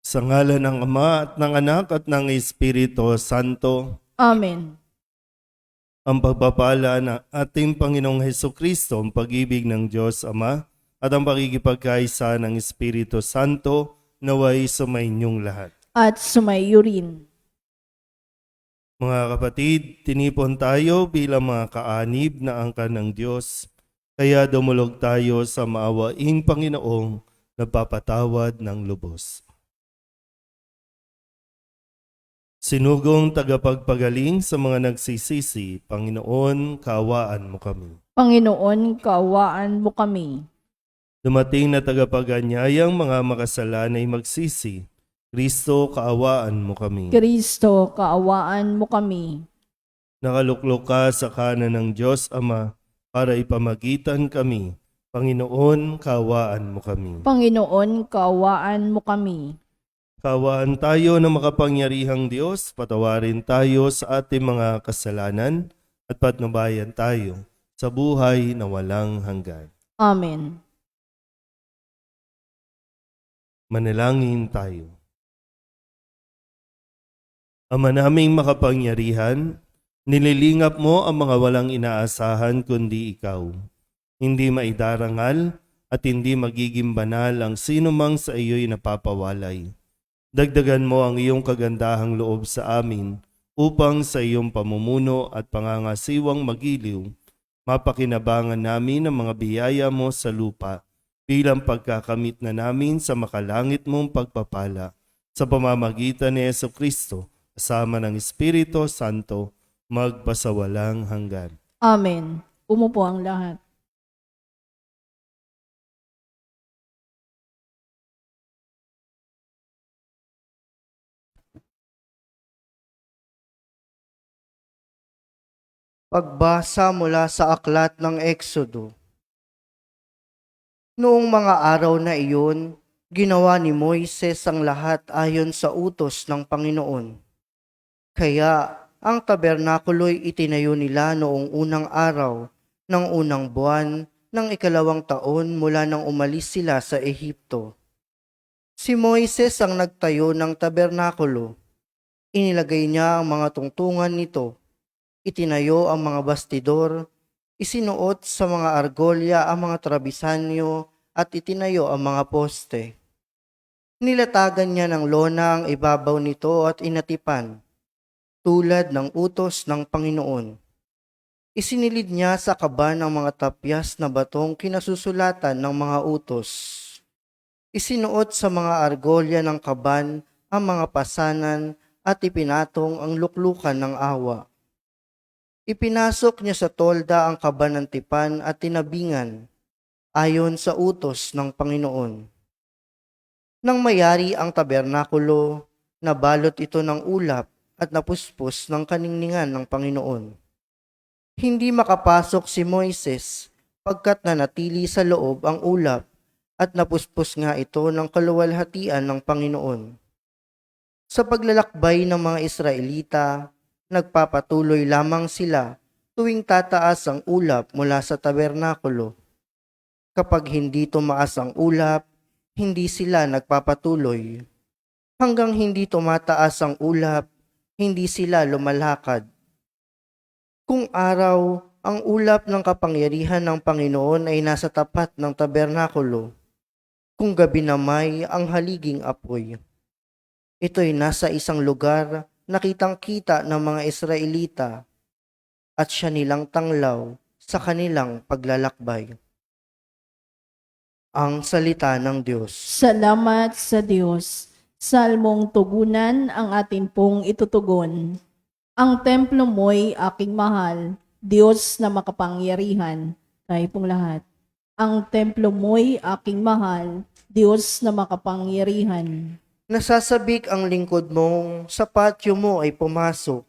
Sa ngalan ng Ama at ng Anak at ng Espiritu Santo, Amen. ang pagpapala ng ating Panginoong Hesukristo, ang pag-ibig ng Diyos Ama, at ang pakikipagkaisa ng Espiritu Santo, naway sumainyong lahat. At sumaiyo rin. Mga kapatid, tinipon tayo bilang mga kaanib na angkan ng Diyos, kaya dumulog tayo sa maawaing Panginoong nagpapatawad ng lubos. Sinugong tagapagpagaling sa mga nagsisisi, Panginoon, kaawaan mo kami. Panginoon, kaawaan mo kami. Dumating na tagapaganyayang mga makasalanay magsisi, Kristo, kaawaan mo kami. Kristo, kaawaan mo kami. Nakaluklok ka sa kanan ng Diyos Ama para ipamagitan kami. Panginoon, kaawaan mo kami. Panginoon, kaawaan mo kami. Kaawaan tayo ng makapangyarihang Diyos, patawarin tayo sa ating mga kasalanan at patnubayan tayo sa buhay na walang hanggan. Amen. Manalangin tayo. Ama naming makapangyarihan, nililingap mo ang mga walang inaasahan kundi ikaw. Hindi maidarangal at hindi magiging banal ang sinumang sa iyo'y napapawalay. Dagdagan mo ang iyong kagandahang loob sa amin upang sa iyong pamumuno at pangangasiwang magiliw, mapakinabangan namin ang mga biyaya mo sa lupa bilang pagkakamit na namin sa makalangit mong pagpapala sa pamamagitan ni Jesucristo kasama ng Espiritu Santo magpasawalang hanggan. Amen. Umupo ang lahat. Pagbasa mula sa aklat ng Eksodo. Noong mga araw na iyon, ginawa ni Moises ang lahat ayon sa utos ng Panginoon. Kaya ang tabernakulo'y itinayo nila noong unang araw ng unang buwan ng 2 taon mula nang umalis sila sa Ehipto. Si Moises ang nagtayo ng tabernakulo. Inilagay niya ang mga tungtungan nito. Itinayo ang mga bastidor, isinuot sa mga argolya ang mga trabisanyo at itinayo ang mga poste. Nilatagan niya ng lona ang ibabaw nito at inatipan, tulad ng utos ng Panginoon. Isinilid niya sa kaban ang mga tapyas na batong kinasusulatan ng mga utos. Isinuot sa mga argolya ng kaban ang mga pasanan at ipinatong ang luklukan ng awa. Ipinasok niya sa tolda ang kaban ng tipan at tinabingan, ayon sa utos ng Panginoon. Nang mayari ang tabernakulo, nabalot ito ng ulap at napuspos ng kaningningan ng Panginoon. Hindi makapasok si Moises pagkat nanatili sa loob ang ulap at napuspos nga ito ng kaluwalhatian ng Panginoon. Sa paglalakbay ng mga Israelita, nagpapatuloy lamang sila tuwing tataas ang ulap mula sa tabernakulo. Kapag hindi tumaas ang ulap, hindi sila nagpapatuloy. Hanggang hindi tumataas ang ulap, hindi sila lumalakad. Kung araw, ang ulap ng kapangyarihan ng Panginoon ay nasa tapat ng tabernakulo. Kung gabi na may ang haliging apoy. Ito'y nasa isang lugar na kitang-kita ng mga Israelita at siya nilang tanglaw sa kanilang paglalakbay. Ang salita ng Diyos. Salamat sa Diyos. Salmong tugunan ang atin pong itutugon. Ang templo mo'y aking mahal, Diyos na makapangyarihan. Tayo pong lahat. Ang templo mo'y aking mahal, Diyos na makapangyarihan. Nasasabik ang lingkod mong sa patio mo ay pumasok.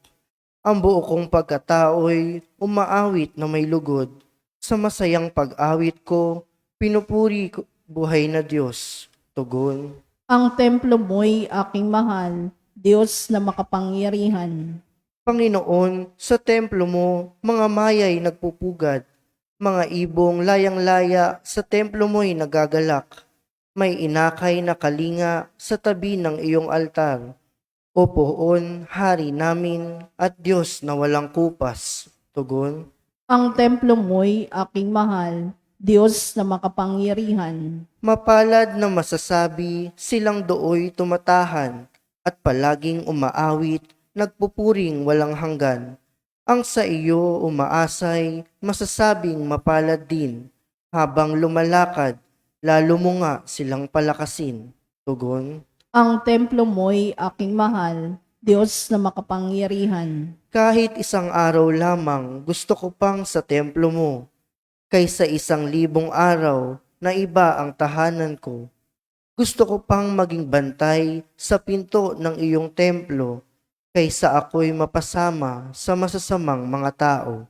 Ang buo kong pagkatao'y umaawit na may lugod. Sa masayang pag-awit ko, pinupuri ko buhay na Diyos. Tugon. Ang templo mo'y aking mahal, Diyos na makapangyarihan. Panginoon, sa templo mo, mga maya'y nagpupugad. Mga ibong layang-laya sa templo mo'y nagagalak. may inakay na kalinga sa tabi ng iyong altar. O poon, Hari namin at Diyos na walang kupas. Tugon. Ang templo mo'y aking mahal, Diyos na makapangyarihan. Mapalad na masasabi silang dooy tumatahan at palaging umaawit, nagpupuring walang hanggan. Ang sa iyo umaasay, masasabing mapalad din. Habang lumalakad, lalo mo nga silang palakasin. Tugon. Ang templo mo'y aking mahal, Diyos na makapangyarihan. Kahit isang araw lamang gusto ko pang sa templo mo, kaysa 1,000 araw na iba ang tahanan ko. Gusto ko pang maging bantay sa pinto ng iyong templo, kaysa ako'y mapasama sa masasamang mga tao.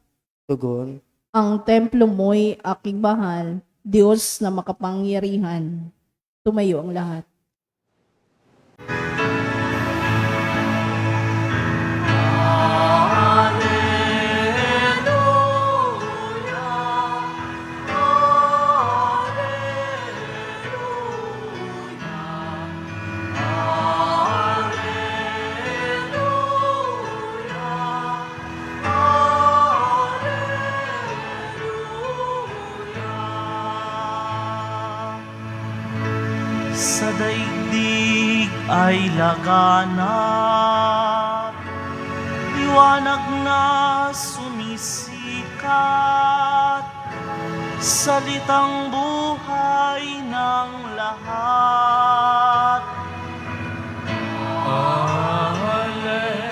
Tugon. Ang templo mo'y aking mahal, Diyos na makapangyarihan. Tumayo ang lahat. Sa daigdig ay laganap, liwanag na sumisikat, salitang buhay ng lahat. Alleluia, Alleluia.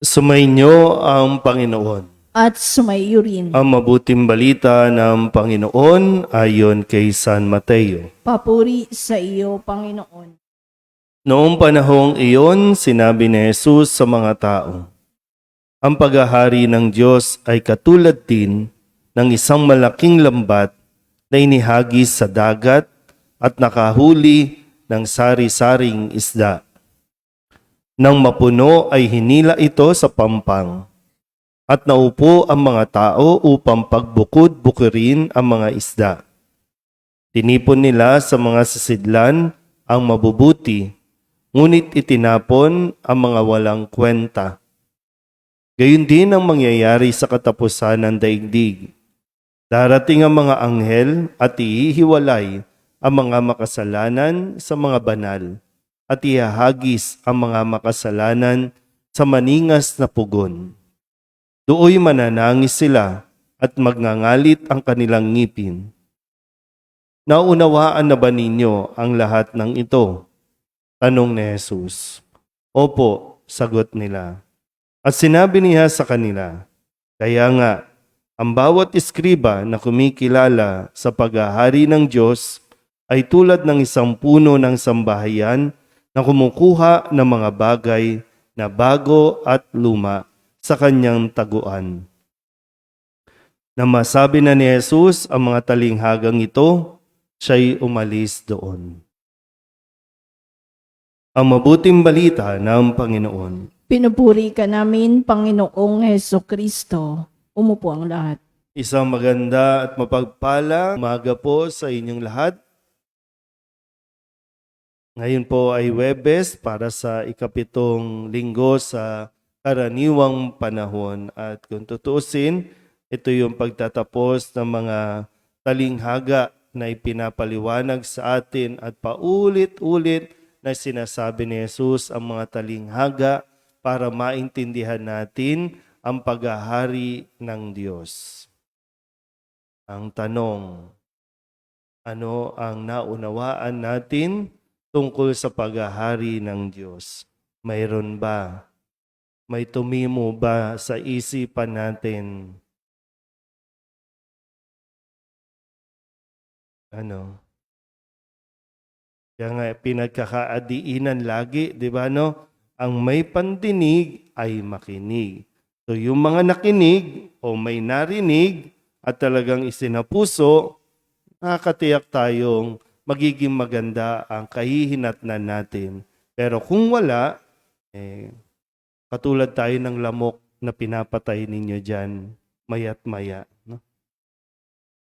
Sumainyo ang Panginoon. At sumaiyo rin. Ang mabuting balita ng Panginoon ayon kay San Mateo. Papuri sa iyo, Panginoon. Noong panahong iyon, sinabi ni Jesus sa mga tao, ang paghahari ng Diyos ay katulad din ng isang malaking lambat na inihagis sa dagat at nakahuli ng sari-saring isda. Nang mapuno ay hinila ito sa pampang at naupo ang mga tao upang pagbukod-bukirin ang mga isda. Tinipon nila sa mga sisidlan ang mabubuti, ngunit itinapon ang mga walang kwenta. Gayun din ang mangyayari sa katapusan ng daigdig. Darating ang mga anghel at ihihiwalay ang mga makasalanan sa mga banal at ihahagis ang mga makasalanan sa maningas na pugon. Dooy mananangis sila at magngangalit ang kanilang ngipin. Naunawaan na ba ninyo ang lahat ng ito? Tanong ni Jesus. Opo, sagot nila. At sinabi niya sa kanila, kaya nga, ang bawat iskriba na kumikilala sa paghahari ng Diyos ay tulad ng isang puno ng sambahayan na kumukuha ng mga bagay na bago at luma sa kanyang taguan. Na masabi na ni Jesus ang mga talinghagang ito, siya'y umalis doon. Ang mabuting balita ng Panginoon. Pinupuri ka namin, Panginoong Hesukristo. Umupo ang lahat. Isang maganda at mapagpalang umaga po sa inyong lahat. Ngayon po ay Huwebes para sa ikapitong linggo sa karaniwang panahon. At kung tutuusin, ito yung pagtatapos ng mga talinghaga na ipinapaliwanag sa atin at paulit-ulit na sinasabi ni Jesus ang mga talinghaga para maintindihan natin ang paghahari ng Diyos. Ang tanong, ano ang naunawaan natin tungkol sa paghahari ng Diyos? Mayroon ba? May tumimo ba sa isipan natin? Ano? Kaya nga pinagkakaadiinan lagi, di ba no? Ang may pandinig ay makinig. So yung mga nakinig o may narinig at talagang isinapuso, nakakatiyak tayong magiging maganda ang kahihinatnan natin. Pero kung wala, katulad tayo ng lamok na pinapatay ninyo dyan, maya't maya. No?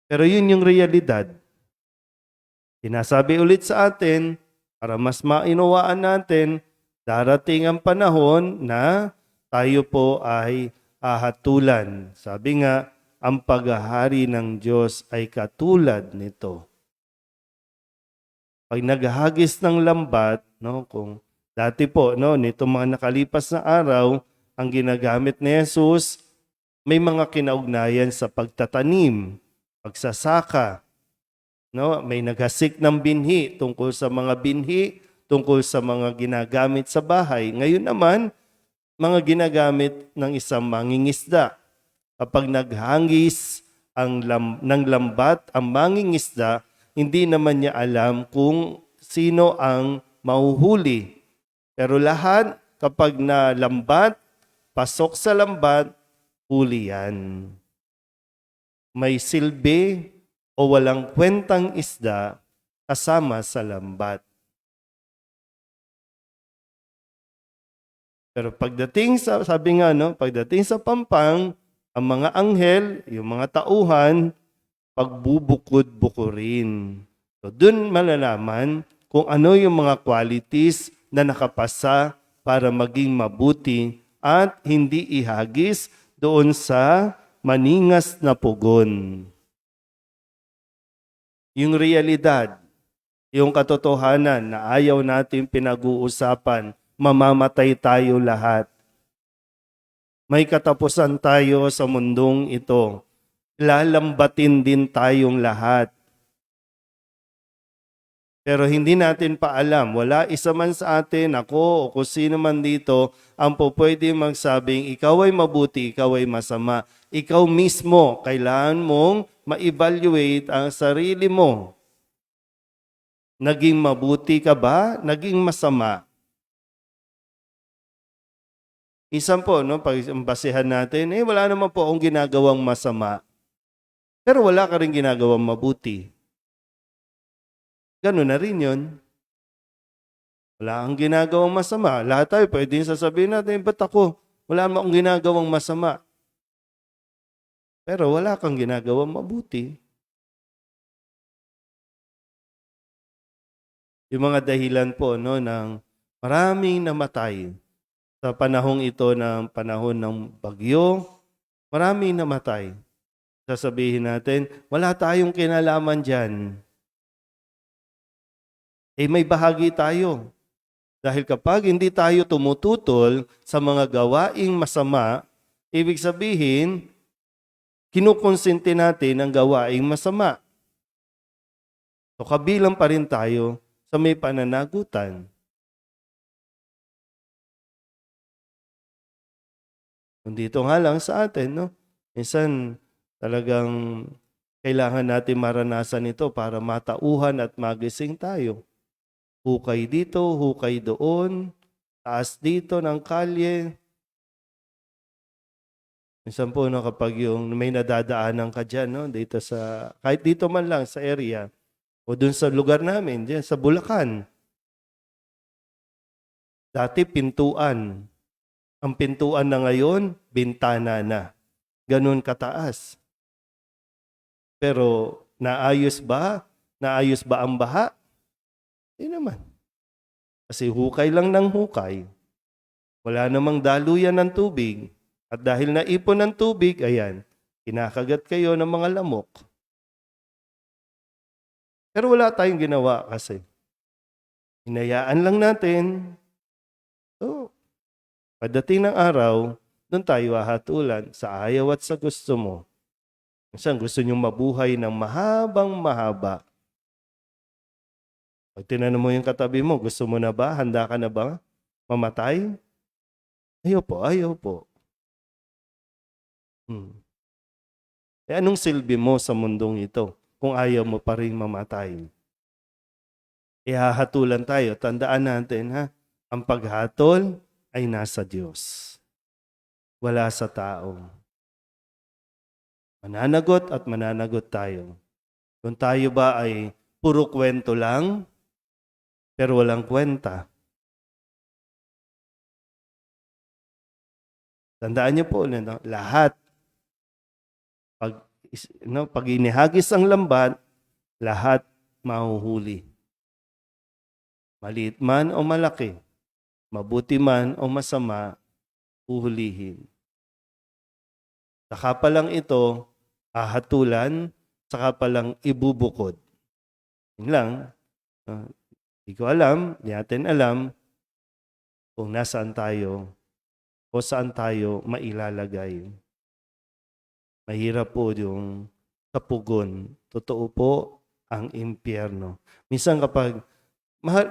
Pero yun yung realidad. Sinasabi ulit sa atin, para mas mainawaan natin, darating ang panahon na tayo po ay hahatulan. Sabi nga, ang paghahari ng Diyos ay katulad nito. Pag naghahagis ng lambat, no, kung dati po, no, nito mga nakalipas na araw, ang ginagamit ni Jesus, may mga kinaugnayan sa pagtatanim, pagsasaka, no, may naghasik ng binhi tungkol sa mga binhi, tungkol sa mga ginagamit sa bahay. Ngayon naman, mga ginagamit ng isang mangingisda. Kapag naghangis ng lambat ang mangingisda, hindi naman niya alam kung sino ang mahuhuli. Pero lahat, kapag nalambat, pasok sa lambat, huli yan. May silbi o walang kwentang isda kasama sa lambat. Pero pagdating sa, sabi nga, no, pagdating sa pampang, ang mga anghel, yung mga tauhan, pagbubukod-bukurin. So, dun malalaman kung ano yung mga qualities na nakapasa para maging mabuti at hindi ihagis doon sa maningas na pugon. Yung realidad, yung katotohanan na ayaw natin pinag-uusapan, mamamatay tayo lahat. May katapusan tayo sa mundong ito. Lalambatin din tayong lahat. Pero hindi natin pa alam, wala isa man sa atin, ako o kung sino man dito, ang pwede magsabing, ikaw ay mabuti, ikaw ay masama. Ikaw mismo, kailangan mong ma-evaluate ang sarili mo. Naging mabuti ka ba? Naging masama? Isang po, no, pag basehan natin, wala naman po akong ginagawang masama. Pero wala ka rin ginagawang mabuti. Ganun na rin yun. Wala kang ginagawang masama. Lahat tayo pwedeng sasabihin natin, ba't ako? Wala naman akong ginagawang masama. Pero wala kang ginagawang mabuti. Yung mga dahilan po, no, ng maraming namatay. Sa panahong ito ng panahon ng bagyo, maraming namatay. Sasabihin natin, wala tayong kinalaman dyan. May bahagi tayo. Dahil kapag hindi tayo tumututol sa mga gawaing masama, ibig sabihin, kinukonsinti natin ang gawaing masama. So kabilang pa rin tayo sa may pananagutan. Dito nga lang sa atin, no? Minsan talagang kailangan natin maranasan ito para matauhan at magising tayo. Hukay dito, hukay doon, taas dito ng kalye. Minsan po, no, kapag yung may nadadaanan ka dyan, no, dito sa, kahit dito man lang sa area, o dun sa lugar namin, dyan sa Bulacan. Dati pintuan. Ang pintuan na ngayon, bintana na. Ganun kataas. Pero naayos ba? Naayos ba ang baha? Hindi naman. Kasi hukay lang ng hukay. Wala namang daluyan ng tubig. At dahil naipon ng tubig, ayan, kinakagat kayo ng mga lamok. Pero wala tayong ginawa kasi. Hinayaan lang natin. So, pagdating ng araw, doon tayo hahatulan sa ayaw at sa gusto mo. Minsan gusto nyo mabuhay ng mahabang mahaba. Pag tinanong mo yung katabi mo, gusto mo na ba? Handa ka na ba mamatay? Ayaw po, ayaw po. Anong silbi mo sa mundong ito kung ayaw mo pa rin mamatay? Ihahatulan tayo. Tandaan natin, ha? Ang paghatol ay nasa Diyos. wala sa tao. Mananagot at mananagot tayo. Kung tayo ba ay puro kwento lang, pero walang kwenta. Tandaan niyo po, lahat, pag inihagis ang lambat, lahat mahuhuli. Maliit man o malaki, mabuti man o masama, uhulihin. Saka pa lang ito, hahatulan, saka pa lang ibubukod. Yun lang. Hindi ko alam, hindi natin alam kung nasaan tayo o saan tayo mailalagay. Mahirap po yung kapugon. Totoo po ang impyerno. Minsan kapag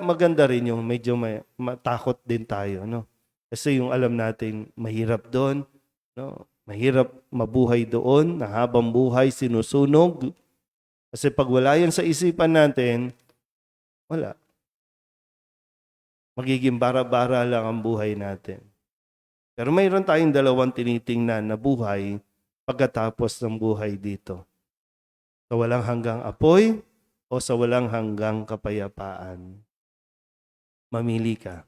maganda rin yung medyo matakot din tayo, no? Kasi yung alam natin mahirap doon, no? Mahirap mabuhay doon na habang buhay sinusunog. Kasi pag wala yan sa isipan natin, wala. Magiging bara-bara lang ang buhay natin. Pero mayroon tayong dalawang tinitingnan na buhay pagkatapos ng buhay dito. Sa walang hanggang apoy o sa walang hanggang kapayapaan. Mamili ka.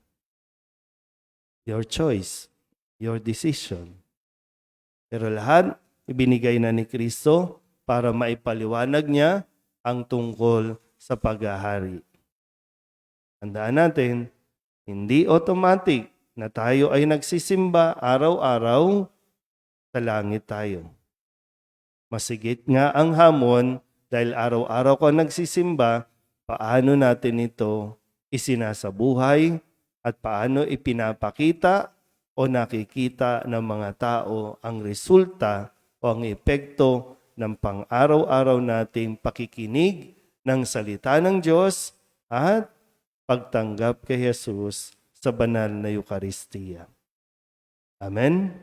Your choice. Your decision. Pero lahat ibinigay na ni Kristo para maipaliwanag niya ang tungkol sa paghahari. Tandaan natin, hindi automatic na tayo ay nagsisimba araw-araw, sa langit tayo. Masigit nga ang hamon dahil araw-araw ko nagsisimba, paano natin ito isinasabuhay at paano ipinapakita o nakikita ng mga tao ang resulta o ang epekto ng pang-araw-araw nating pakikinig ng salita ng Diyos at pagtanggap kay Jesus sa banal na Eucharistia. Amen?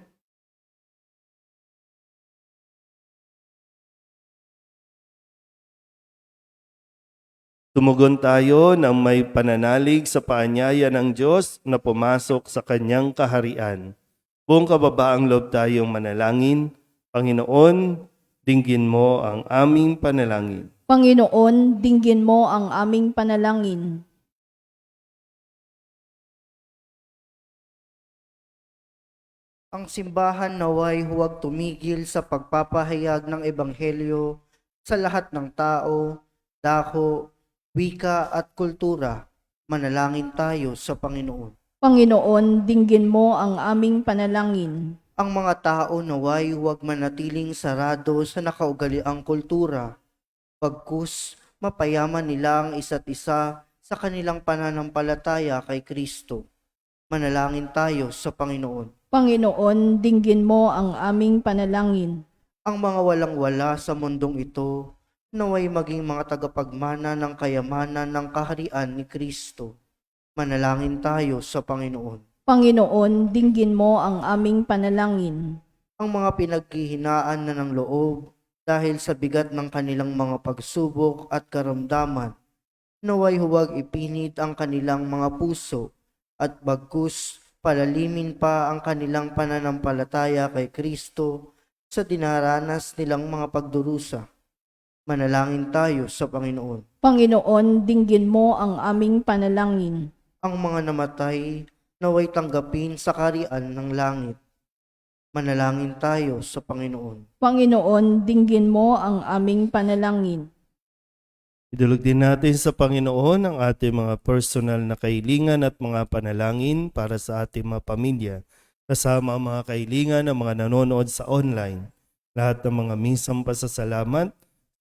Tumugon tayo ng may pananalig sa paanyaya ng Diyos na pumasok sa kanyang kaharian. Buong kababaang loob tayong manalangin. Panginoon, dinggin mo ang aming panalangin. Panginoon, dinggin mo ang aming panalangin. Ang simbahan naway huwag tumigil sa pagpapahayag ng ebanghelyo sa lahat ng tao, dako, wika at kultura. Manalangin tayo sa Panginoon. Panginoon, dinggin mo ang aming panalangin. Ang mga tao naway huwag manatiling sarado sa nakaugaliang kultura. Pagkus mapayaman nila ang isa't isa sa kanilang pananampalataya kay Kristo. Manalangin tayo sa Panginoon. Panginoon, dinggin mo ang aming panalangin. Ang mga walang-wala sa mundong ito, naway maging mga tagapagmana ng kayamanan ng kaharian ni Kristo. Manalangin tayo sa Panginoon. Panginoon, dinggin mo ang aming panalangin. Ang mga pinaghihinaan na ng loob dahil sa bigat ng kanilang mga pagsubok at karamdaman, naway huwag ipinit ang kanilang mga puso at bagkus palalimin pa ang kanilang pananampalataya kay Kristo sa dinaranas nilang mga pagdurusa. Manalangin tayo sa Panginoon. Panginoon, dinggin mo ang aming panalangin. Ang mga namatay naway tanggapin sa kaharian ng langit. Manalangin tayo sa Panginoon. Panginoon, dinggin mo ang aming panalangin. Idulog din natin sa Panginoon ang ating mga personal na kahilingan at mga panalangin para sa ating mga pamilya, kasama ang mga kahilingan ng mga nanonood sa online. Lahat ng mga misang pasasalamat,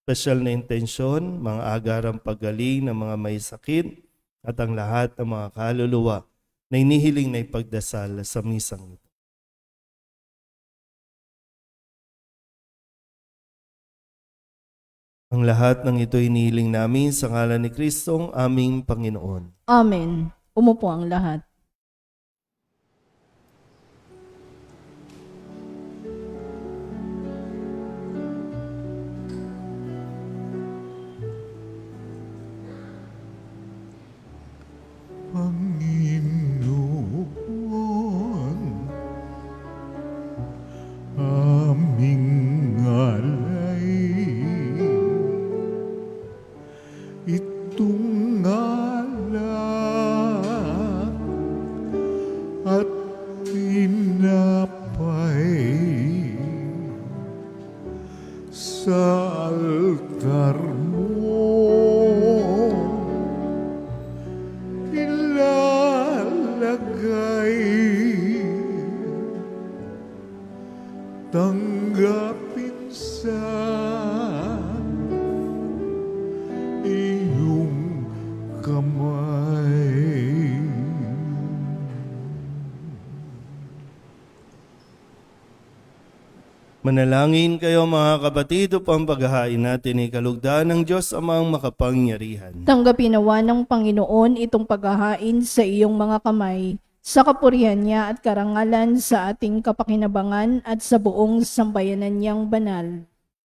special na intensyon, mga agarang paggaling ng mga may sakit, at ang lahat ng mga kaluluwa na inihiling na ipagdasal sa misang ito. Ang lahat ng ito inihiling namin sa ngalan ni Kristong aming Panginoon. Amen. Umupo ang lahat. Panginoon, sa altar mo. Ilalagay, tanggapin sa iyong kamay. Manalangin kayo mga kapatid upang paghahain natin ay kalugdan ng Diyos Amang makapangyarihan. Tanggapin nawa ng Panginoon itong paghahain sa iyong mga kamay, sa kapurihan niya at karangalan sa ating kapakinabangan at sa buong sambayanan niyang banal.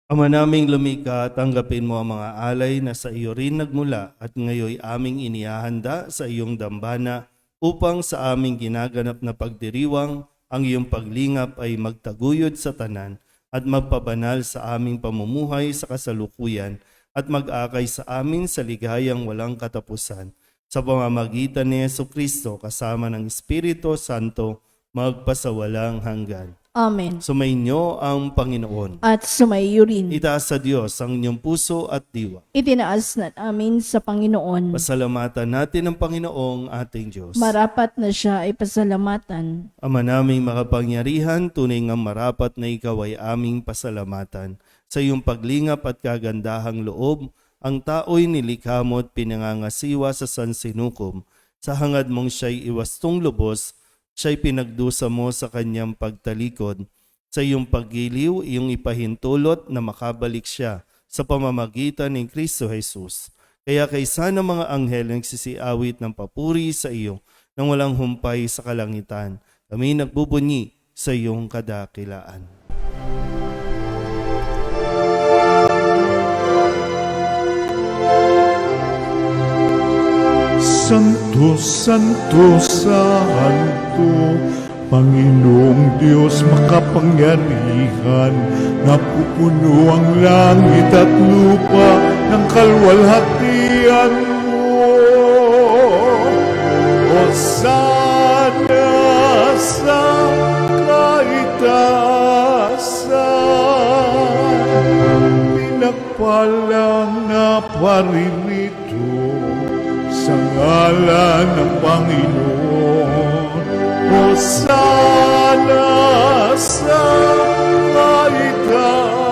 Ama naming lumika, tanggapin mo ang mga alay na sa iyo rin nagmula at ngayoy aming inihahanda sa iyong dambana upang sa aming ginaganap na pagdiriwang ang iyong paglingap ay magtaguyod sa tanan at magpabanal sa aming pamumuhay sa kasalukuyan at mag-akay sa amin sa ligayang walang katapusan. Sa pamamagitan ni Jesucristo kasama ng Espiritu Santo, magpasawalang hanggan. Amen. Sumainyo ang Panginoon. At sumaiyo rin. Itaas sa Diyos ang inyong puso at diwa. Itinaas na namin sa Panginoon. Pasalamatan natin ang Panginoong ating Diyos. Marapat na siya ay pasalamatan. Ama naming makapangyarihan, tunay nga marapat na ikaw ay aming pasalamatan. Sa iyong paglingap at kagandahang loob, ang tao'y nilikha mo at pinangangasiwa sa sansinukom. Sa hangad mong siya'y iwastong lubos, siya'y pinagdusa mo sa kanyang pagtalikod. Sa iyong paggiliw, iyong ipahintulot na makabalik siya sa pamamagitan ni Kristo Jesus. Kaya kaysa ng mga anghel nagsisiawit ng papuri sa iyo nang walang humpay sa kalangitan, kami nagbubunyi sa iyong kadakilaan. Santo, Santo, Santo, Panginoong Diyos makapangyarihan, napupuno ang langit at lupa ng kalwalhatian mo. Hosana sa kaitaasan, pinagpalang na paririto sa ngalan ng Panginoon. Hosana sa kaitaasan.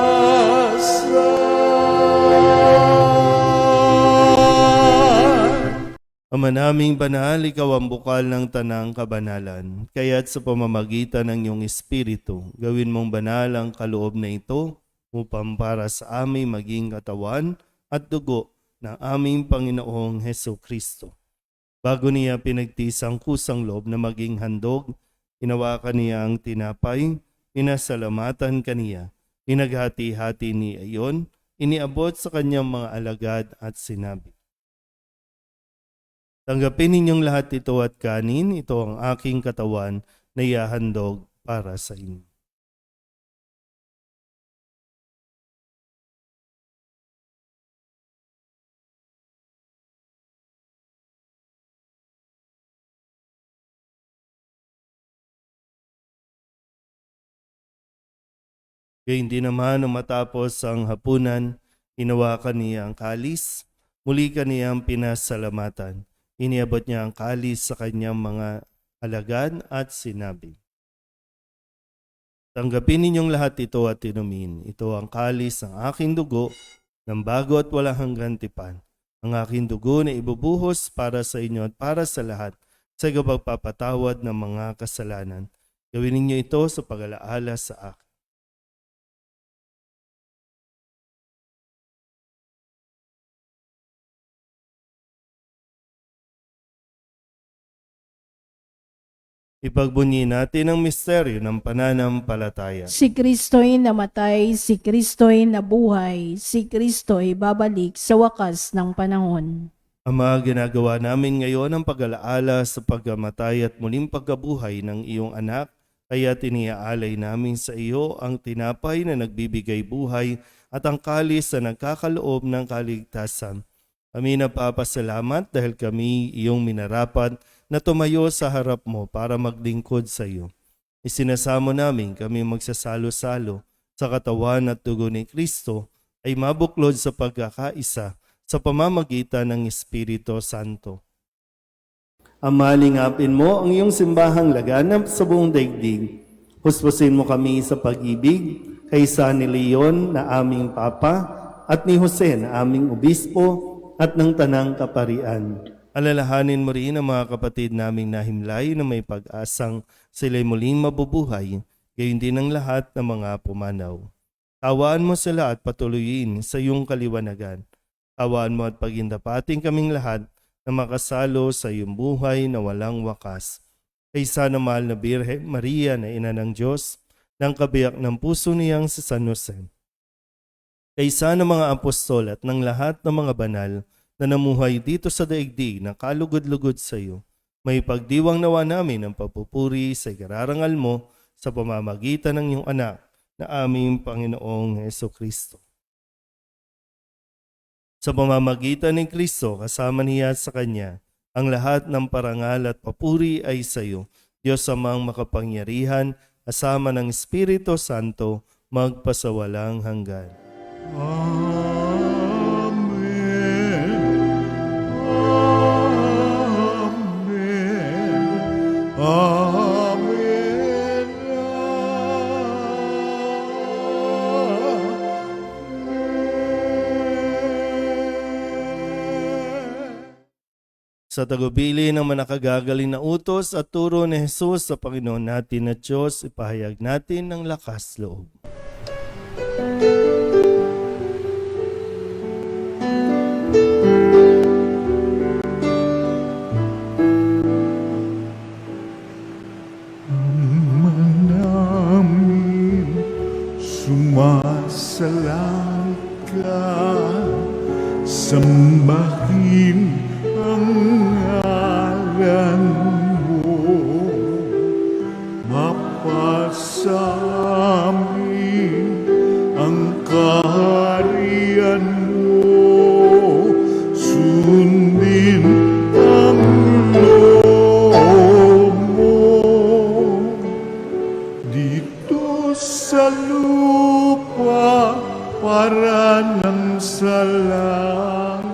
Ama naming banal, ikaw ang bukal ng tanang kabanalan. Kaya't sa pamamagitan ng iyong Espiritu, gawin mong banal ang kaloob na ito upang para sa aming maging katawan at dugo ng aming Panginoong Hesukristo. Bago niya pinagtisang kusang loob na maging handog, hinawakan niya ang tinapay, pinasalamatan kaniya, pinaghati-hati niya iyon, iniabot sa kanyang mga alagad at sinabi, "Tanggapin ninyong lahat ito at kanin, ito ang aking katawan na ihahandog para sa inyo." Gayun din naman nang matapos ang hapunan, hinawakan niya ang kalis, muli kaniyang pinasalamatan. Iniabot niya ang kalis sa kanyang mga alagad at sinabi, "Tanggapin ninyong lahat ito at inumin. Ito ang kalis ng aking dugo ng bago at walang hanggang tipan. Ang aking dugo na ibubuhos para sa inyo at para sa lahat sa pagpapatawad ng mga kasalanan. Gawin ninyo ito sa pag-alaala sa akin." Ipagbunyi natin ang misteryo ng pananampalataya. Si Kristo'y namatay, si Kristo'y nabuhay, si Kristo'y babalik sa wakas ng panahon. Ama, ginagawa namin ngayon ang pag-alaala sa pagkamatay at muling pagkabuhay ng iyong anak, kaya tiniaalay namin sa iyo ang tinapay na nagbibigay buhay at ang kalis na nagkakaloob ng kaligtasan. Kami napapasalamat dahil kami iyong minarapat na tumayo sa harap mo para maglingkod sa iyo. Isinasamo namin kami magsasalo-salo sa katawan at dugo ni Kristo ay mabuklod sa pagkakaisa sa pamamagitan ng Espiritu Santo. Ama, lingapin mo ang iyong simbahang laganap sa buong daigdig. Huspusin mo kami sa pag-ibig kay San Leon na aming Papa at ni Jose na aming Obispo at ng Tanang Kaparian. Alalahanin mo rin ang mga kapatid naming nahimlay na may pag-asang sila'y muling mabubuhay, gayon din ang lahat ng mga pumanaw. Tawaan mo sila at patuloyin sa iyong kaliwanagan. Tawaan mo at pagindapating kaming lahat na makasalo sa iyong buhay na walang wakas. Kay sana mahal na Birhen Maria na ina ng Diyos, ng kabiyak ng puso niyang si San Jose. Kay sana mga apostol at ng lahat ng mga banal na namuhay dito sa daigdig na kalugod-lugod sa iyo, may pagdiwang nawa namin ang papupuri sa ikararangal mo sa pamamagitan ng iyong anak na aming Panginoong Hesukristo. Sa pamamagitan ng Kristo, kasama niya sa Kanya, ang lahat ng parangal at papuri ay sa iyo, Diyos amang makapangyarihan, kasama ng Espiritu Santo, magpasawalang hanggan. Amen. Amen. Amen. Sa tagubili ng manakagagaling na utos at turo ni Jesus sa Panginoon natin at Diyos, ipahayag natin ng lakas loob. Namin sumasalang ka, sambahin ang ngalan mo, mapasamin ang kaharian mo, sundin ang loob mo dito sa lupa para nang sa langit.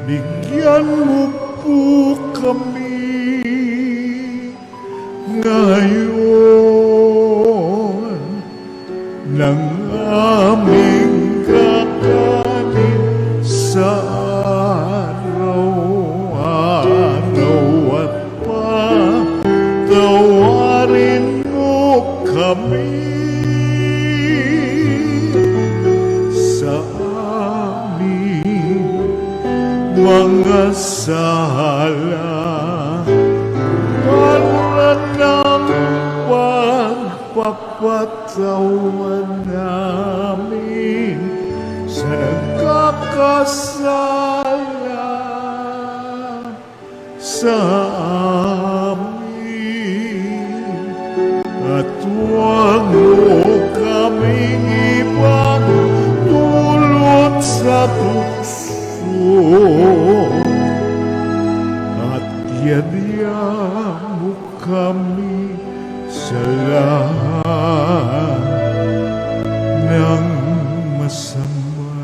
Bigyan mo po kami ngayon ng aming kakanin sa araw-araw at patawarin mo kami sa aming mga sala para ng pagpapatawan namin sa nagkakasala sa amin, at huwag mo kaming ipagdulot sa tukso, at yadya mo kami sa lahat ng masama.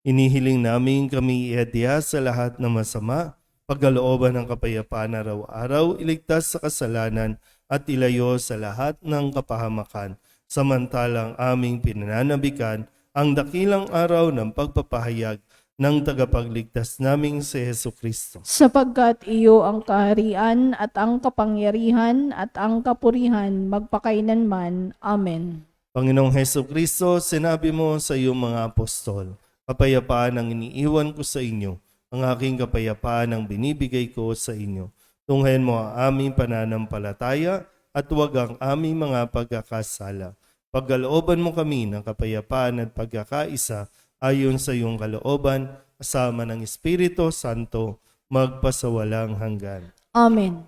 Inihiling namin kami iadya sa lahat ng masama, pagkalooban ng kapayapaan araw-araw, iligtas sa kasalanan at ilayo sa lahat ng kapahamakan, samantalang aming pinananabikan ang dakilang araw ng pagpapahayag ng tagapagligtas naming si Hesukristo. Sapagkat iyo ang kaharian at ang kapangyarihan at ang kapurihan magpakailanman. Amen. Panginoong Hesukristo, sinabi mo sa iyong mga apostol, kapayapaan ang iniiwan ko sa inyo, ang aking kapayapaan ang binibigay ko sa inyo. Tunghayan mo ang aming pananampalataya at huwag ang aming mga pagkakasala. Pagkalooban mo kami ng kapayapaan at pagkakaisa ayon sa iyong kalooban, kasama ng Espiritu Santo, magpasawalang hanggan. Amen.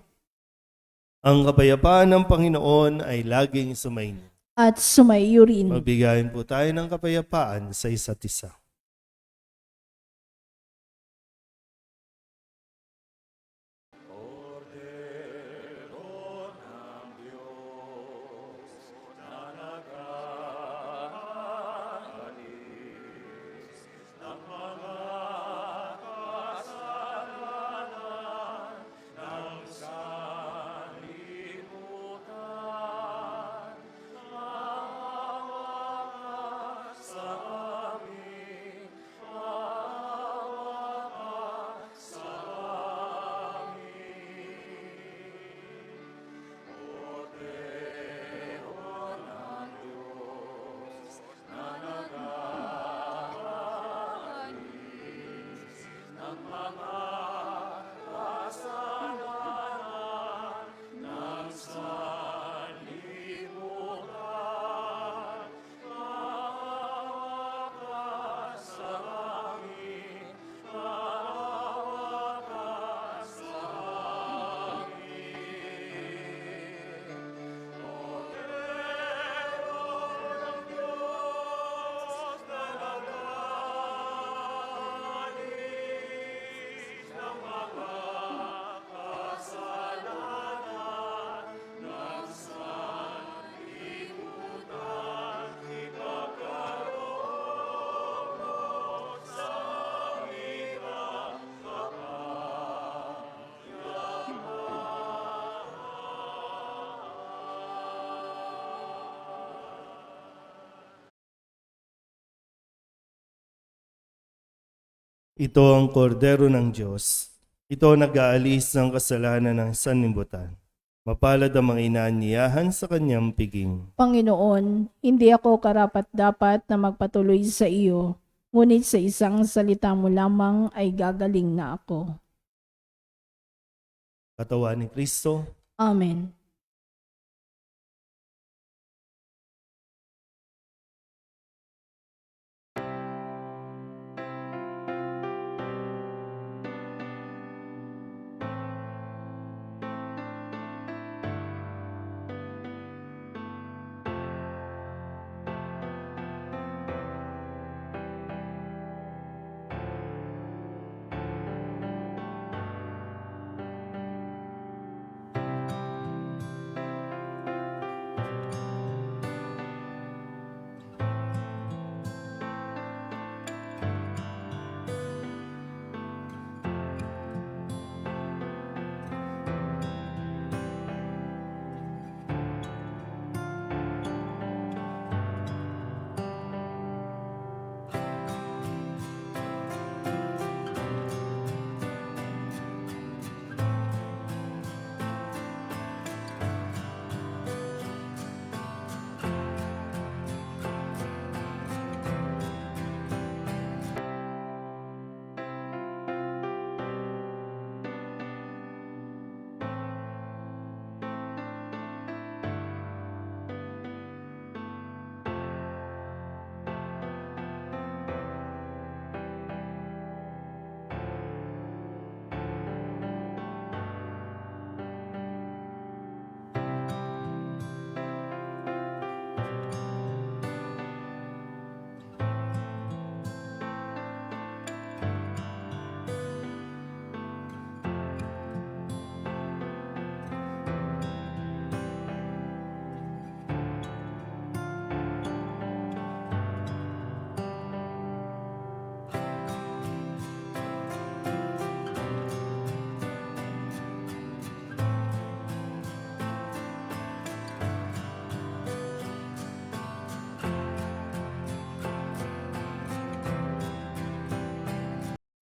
Ang kapayapaan ng Panginoon ay laging sumainyo. At sumaiyo rin. Magbigayin po tayo ng kapayapaan sa isa't isa. Ito ang kordero ng Diyos. Ito ang nag-aalis ng kasalanan ng sanlibutan. Mapalad ang mga inaanyayahan sa kanyang piging. Panginoon, hindi ako karapat-dapat na magpatuloy sa iyo, ngunit sa isang salita mo lamang ay gagaling na ako. Katawan ni Kristo. Amen.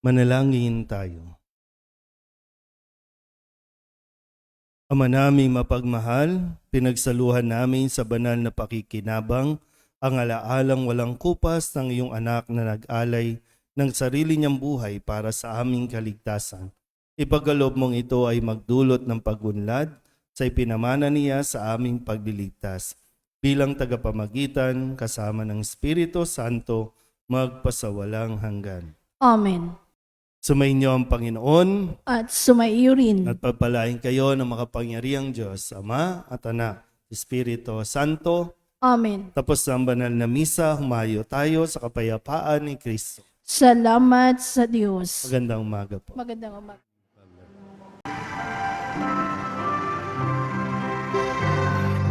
Manalangin tayo. Ama naming mapagmahal, pinagsaluhan namin sa banal na pakikinabang ang alaalang walang kupas ng iyong anak na nag-alay ng sarili niyang buhay para sa aming kaligtasan. Ipagkaloob mong ito ay magdulot ng pagunlad sa ipinamana niya sa aming pagliligtas. Bilang tagapamagitan kasama ng Espiritu Santo magpasawalang hanggan. Amen. Sumainyo ang Panginoon At sumaiyo rin. at pagpalain kayo ng makapangyarihang Diyos, Ama at Anak, Espiritu Santo. Amen. Tapos ang banal na misa, humayo tayo sa kapayapaan ni Kristo. Salamat sa Diyos. Magandang umaga po. Magandang umaga.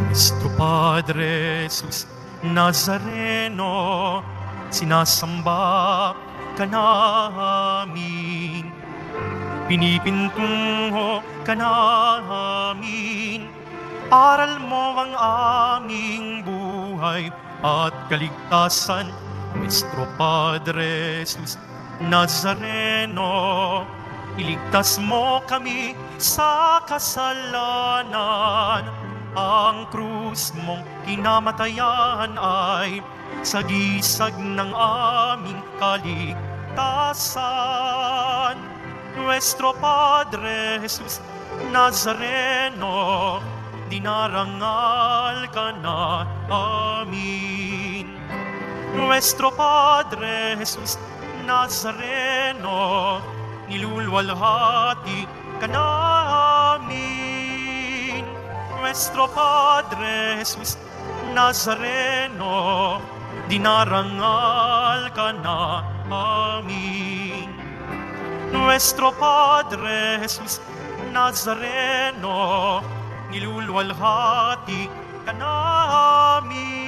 Nuestro Padre Jesus Nazareno, sinasamba ka namin, pinipintungo ka namin, aral mo ang aming buhay at kaligtasan. Nuestro Padre Jesus Nazareno, iligtas mo kami sa kasalanan. Ang krus mong kinamatayan ay sagisag ng aming kaligtasan. Nuestro Padre Jesus Nazareno, dinarangal ka na amin. Nuestro Padre Jesus Nazareno, nilulwalhati ka namin. Nuestro Padre Jesus Nazareno, dinarangal ka na amin. Nuestro Padre Jesus Nazareno, nilulwalhati ka namin.